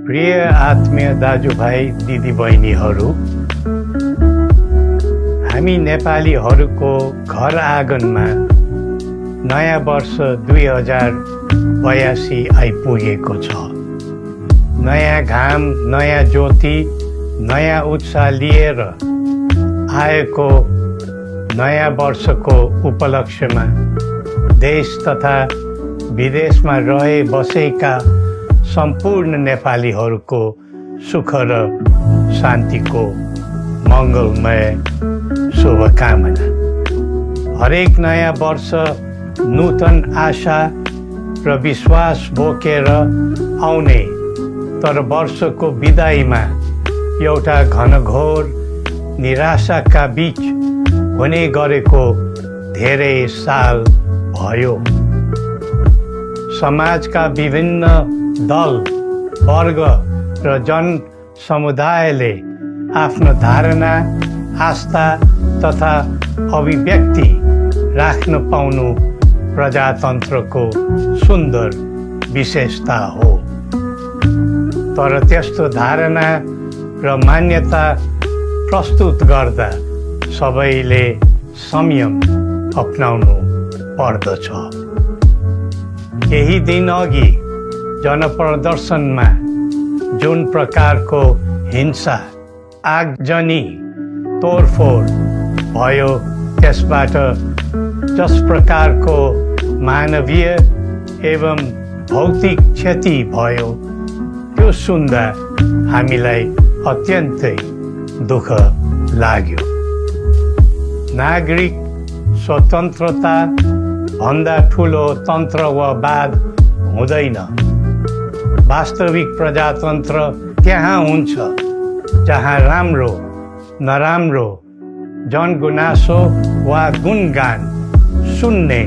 प्रिय आत्मीय दाजुभाइ दिदीबहिनीहरू, हामी नेपालीहरूको घर आँगनमा नयाँ वर्ष 2082 आइपुगेको छ। नयाँ घाम, नयाँ ज्योति, नयाँ उत्साह लिएर आएको नयाँ वर्षको उपलक्ष्यमा देश तथा विदेशमा रहे बसेका सम्पूर्ण नेपालीहरूको सुख र शान्तिको मङ्गलमय शुभकामना। हरेक नयाँ वर्ष नूतन आशा र विश्वास बोकेर आउने, तर वर्षको बिदाईमा एउटा घनघोर निराशाका बीच हुने गरेको धेरै साल भयो। समाजका विभिन्न दल, वर्ग र जन समुदायले आफ्नो धारणा, आस्था तथा अभिव्यक्ति राख्न पाउनु प्रजातन्त्रको सुन्दर विशेषता हो। तर त्यस्तो धारणा र मान्यता प्रस्तुत गर्दा सबैले संयम अपनाउनु पर्दछ। केही दिन अघि जनप्रदर्शनमा जुन प्रकारको हिंसा, आगजनी, तोडफोड भयो, त्यसबाट जस प्रकारको मानवीय एवं भौतिक क्षति भयो, त्यो सुन्दा हामीलाई अत्यन्तै दुःख लाग्यो। नागरिक स्वतन्त्रता भन्दा ठुलो तन्त्रवाद हुँदैन। वास्तविक प्रजातन्त्र त्यहाँ हुन्छ जहाँ राम्रो, नराम्रो, जनगुनासो वा गुणगान सुन्ने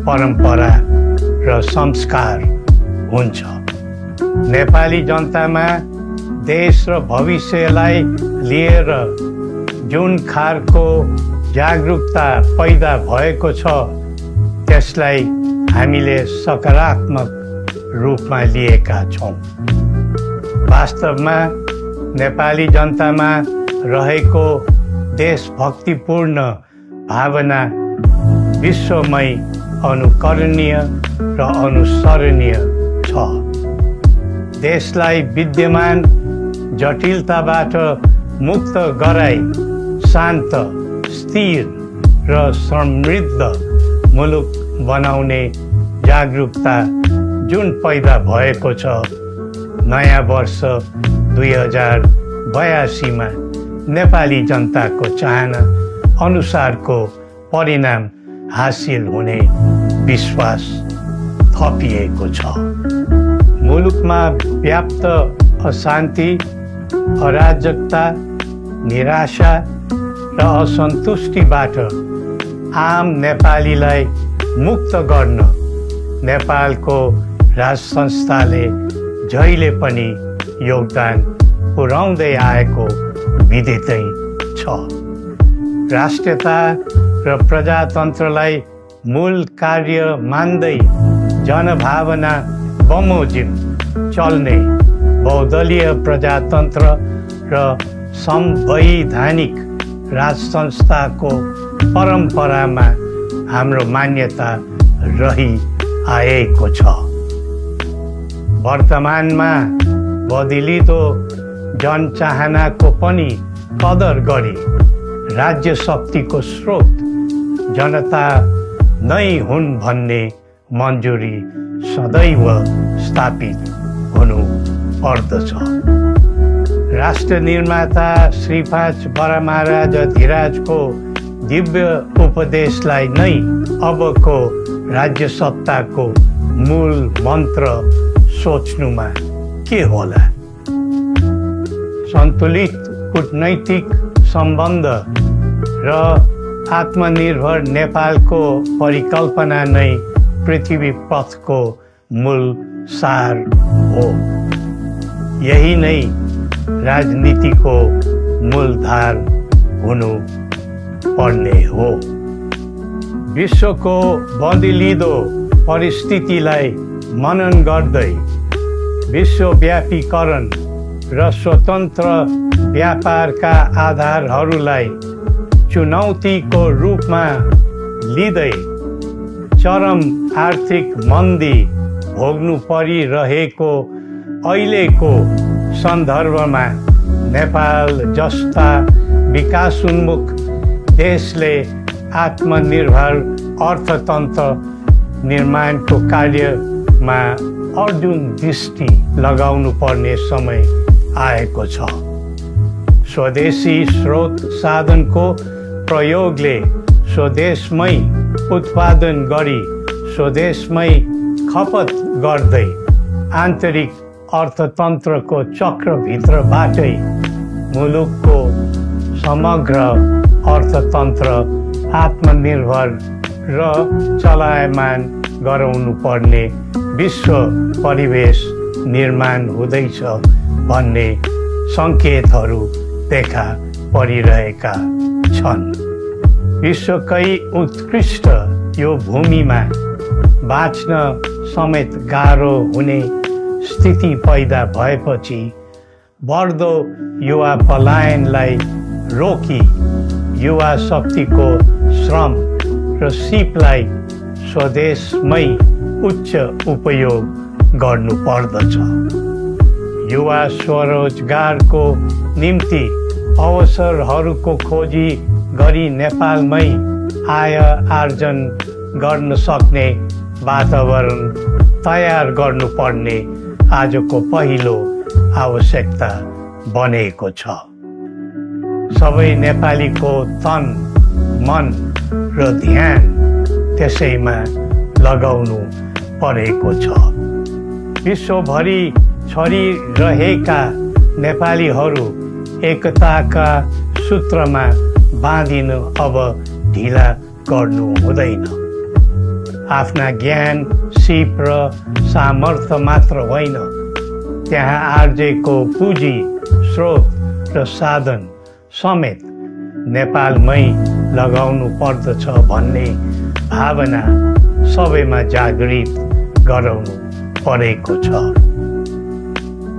परम्परा र संस्कार हुन्छ। नेपाली जनतामा देश र भविष्यलाई लिएर जुन खालको जागरुकता पैदा भएको छ, त्यसलाई हामीले सकारात्मक रूपमा लिएका छौँ। वास्तवमा नेपाली जनतामा रहेको देशभक्तिपूर्ण भावना विश्वमै अनुकरणीय र अनुसरणीय छ। देशलाई विद्यमान जटिलताबाट मुक्त गराई शान्त, स्थिर र समृद्ध मुलुक बनाउने जागरुकता जुन पैदा भएको छ, नयाँ वर्ष 2082 मा नेपाली जनताको चाहना अनुसारको परिणाम हासिल हुने विश्वास थपिएको छ। मुलुकमा व्याप्त अशान्ति, अराजकता, निराशा र असन्तुष्टिबाट आम नेपालीलाई मुक्त गर्न नेपालको राज संस्थाले जहिले पनि योगदान पुर्याउँदै आएको विदितै छ। राष्ट्रियता र प्रजातन्त्रलाई मूल कार्य मान्दै जनभावना बमोजिम चल्ने बहुदलीय प्रजातन्त्र र संवैधानिक राज संस्थाको परम्परामा हाम्रो मान्यता रही आएको छ। वर्तमानमा बदलिदो जनचाहनाको पनि कदर गरी राज्य शक्तिको स्रोत जनता नै हुन् भन्ने मन्जुरी सदैव स्थापित हुनु पर्दछ। राष्ट्र निर्माता श्री 5 बरामहाराज धीराजको दिव्य उपदेशलाई नै अबको राज्य सत्ताको मूल मन्त्र सोच्नुमा के होला? सन्तुलित कूटनैतिक सम्बन्ध र आत्मनिर्भर नेपालको परिकल्पना नै पृथ्वी पथको मूल सार हो। यही नै राजनीतिको मूलधार हुनु पर्ने हो। विश्वको बदलिदो परिस्थितिलाई मनन गर्दै विश्वव्यापीकरण र स्वतन्त्र व्यापारका आधारहरूलाई चुनौतीको रूपमा लिँदै चरम आर्थिक मन्दी भोग्नु परिरहेको अहिलेको सन्दर्भमा नेपाल जस्ता विकासोन्मुख देशले आत्मनिर्भर अर्थतन्त्र निर्माणको कार्यमा अर्जुन दृष्टि लगाउनु पर्ने समय आएको छ। स्वदेशी स्रोत साधनको प्रयोगले स्वदेशमै उत्पादन गरी स्वदेशमै खपत गर्दै आन्तरिक अर्थतन्त्रको चक्रभित्रबाटै मुलुकको समग्र अर्थतन्त्र आत्मनिर्भर र चलायमान गराउनु पर्ने विश्व परिवेश निर्माण हुँदैछ भन्ने सङ्केतहरू देखा परिरहेका छन्। विश्वकै उत्कृष्ट यो भूमिमा बाँच्न समेत गाह्रो हुने स्थिति पैदा भएपछि बढ्दो युवा पलायनलाई रोकी युवा शक्तिको श्रम र सिपलाई स्वदेशमै उच्च उपयोग गर्नु पर्दछ। युवा स्वरोजगारको निम्ति अवसरहरूको खोजी गरी नेपालमै आय आर्जन गर्न सक्ने वातावरण तयार गर्नुपर्ने आजको पहिलो आवश्यकता बनेको छ। सबै नेपालीको तन, मन र ध्यान त्यसैमा लगाउनु परेको छ। विश्वभरि छरिरहेका नेपालीहरू एकताका सूत्रमा बाँधिन अब ढिला गर्नु हुँदैन। आफ्ना ज्ञान, सिप र सामर्थ्य मात्र होइन, त्यहाँ आर्जेको पुँजी, स्रोत र साधन समेत नेपालमै लगाउनु पर्दछ भन्ने भावना सबैमा जागृत गराउनु परेको छ।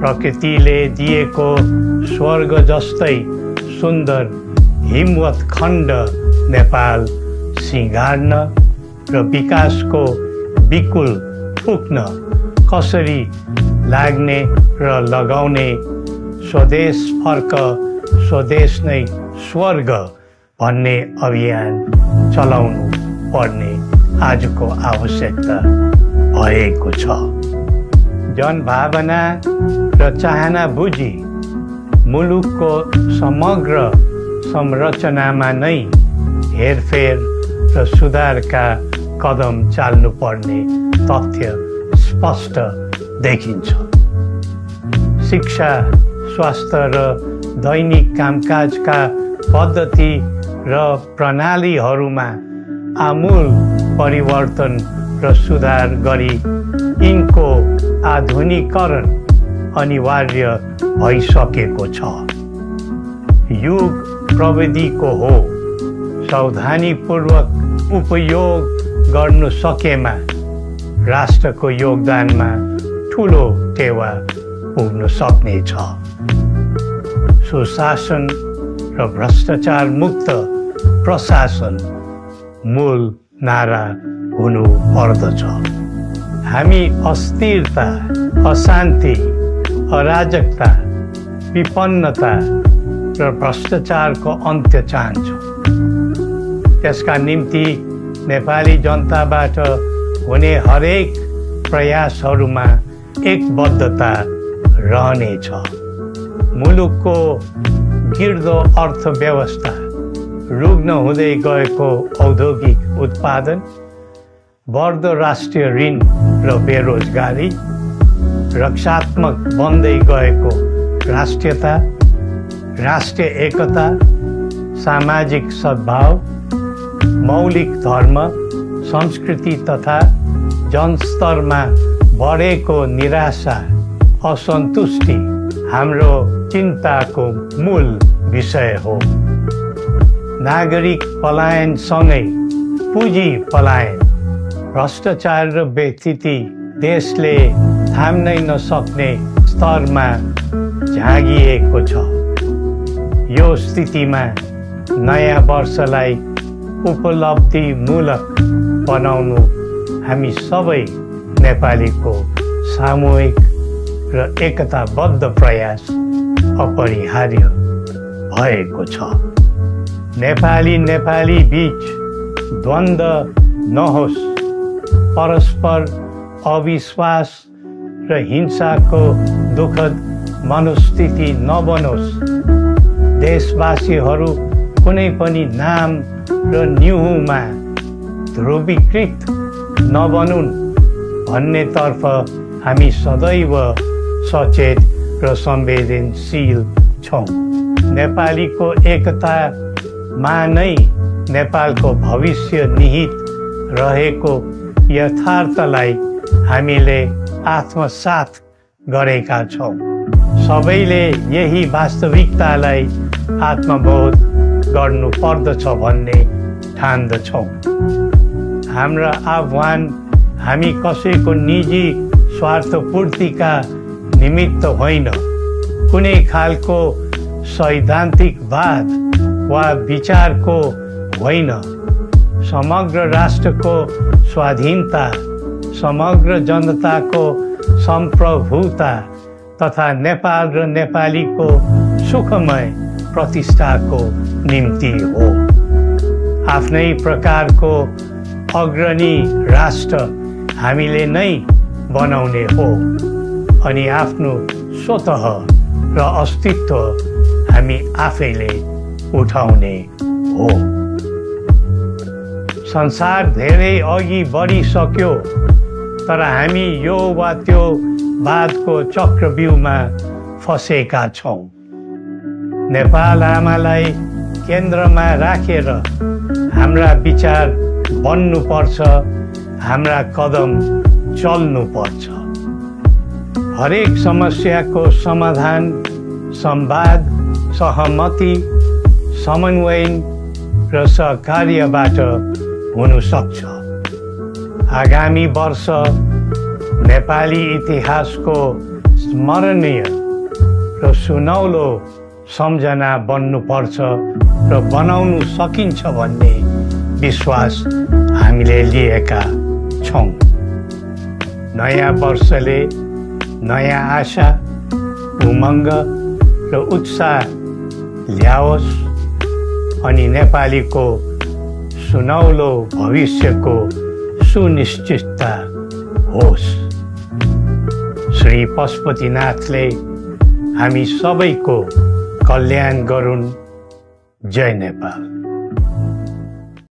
प्रकृतिले दिएको स्वर्ग जस्तै सुन्दर हिमवत् खण्ड नेपाल सिँगार्न र विकासको विपुल फुक्न कसरी लाग्ने र लगाउने स्वदेश फर्क स्वदेश नै स्वर्ग भन्ने अभियान चलाउनु पर्ने आजको आवश्यकता भएको छ। जनभावना र चाहना बुझी मुलुकको समग्र संरचनामा नै हेरफेर र सुधारका कदम चाल्नुपर्ने तथ्य स्पष्ट देखिन्छ। शिक्षा, स्वास्थ्य र दैनिक कामकाजका पद्धति र प्रणालीहरूमा आमूल परिवर्तन र सुधार गरी यिनको आधुनिकीकरण अनिवार्य भइसकेको छ। युग प्रविधिको हो, सावधानीपूर्वक उपयोग गर्नु सकेमा राष्ट्रको योगदानमा ठुलो टेवा पुग्न सक्नेछ। सुशासन र भ्रष्टाचार मुक्त प्रशासन मूल नारा हुनु पर्दछ। हामी अस्थिरता, अशान्ति, अराजकता, विपन्नता र भ्रष्टाचारको अन्त्य चाहन्छौँ। त्यसका निम्ति नेपाली जनताबाट हुने हरेक प्रयासहरूमा एकबद्धता रहनेछ। मुलुकको गिर्दो अर्थव्यवस्था, रुग्न हुँदै गएको औद्योगिक उत्पादन, बढ्दो राष्ट्रिय ऋण र बेरोजगारी, रक्षात्मक बन्दै गएको राष्ट्रियता, राष्ट्रिय एकता, सामाजिक सद्भाव, मौलिक धर्म, संस्कृति तथा जनस्तरमा बढेको निराशा, असन्तुष्टि हाम्रो चिन्ताको मूल विषय हो। नागरिक पलायनसँगै पुँजी पलायन, भ्रष्टाचार र व्यथिति देशले थाम्नै नसक्ने स्तरमा झाँगिएको छ। यो स्थितिमा नयाँ वर्षलाई उपलब्धिमूलक बनाउनु हामी सबै नेपालीको सामूहिक र एकताबद्ध प्रयास अपरिहार्य भएको छ। नेपाली बीच द्वन्द्व नहोस्, परस्पर अविश्वास र हिंसाको दुःखद मनोस्थिति नबनोस्, देशवासीहरू कुनै पनि नाम र न्युहुमा ध्रुवीकृत नबनुन् भन्नेतर्फ हामी सदैव सचेत र संवेदनशील छौँ। नेपालीको एकतामा नै नेपालको भविष्य निहित रहेको यथार्थलाई हामीले आत्मसात गरेका छौँ। सबैले यही वास्तविकतालाई आत्मबोध गर्नुपर्दछ भन्ने ठान्दछौँ। हाम्रो आह्वान हामी कसैको निजी स्वार्थपूर्तिका निमित्त होइन, कुनै खालको सैद्धान्तिकवाद वा विचारको होइन। समग्र राष्ट्रको स्वाधीनता, समग्र जनताको सम्प्रभुता तथा नेपाल र नेपालीको सुखमय प्रतिष्ठाको निम्ति हो। आफ्नै प्रकारको अग्रणी राष्ट्र हामीले नै बनाउने हो अनि आफ्नो स्वतः र अस्तित्व हामी आफैले उठाउने हो। संसार धेरै अघि बढिसक्यो, तर हामी यो वा त्यो वादको चक्रव्यूहमा फँसेका छौँ। नेपाल आमालाई केन्द्रमा राखेर हाम्रा विचार बन्नुपर्छ, हाम्रा कदम चल्नुपर्छ। हरेक समस्याको समाधान संवाद, सहमति, समन्वयन र सहकार्यबाट हुन सक्छ। आगामी वर्ष नेपाली इतिहासको स्मरणीय र सुनौलो सम्झना बन्नुपर्छ र बनाउनु सकिन्छ भन्ने विश्वास हामीले लिएका छौँ। नयाँ वर्षले नयाँ आशा, उमङ्ग र उत्साह ल्याओस् अनि नेपालीको सुनौलो भविष्यको सुनिश्चितता होस्। श्री पशुपतिनाथले हामी सबैको कल्याण गरून्। जय नेपाल।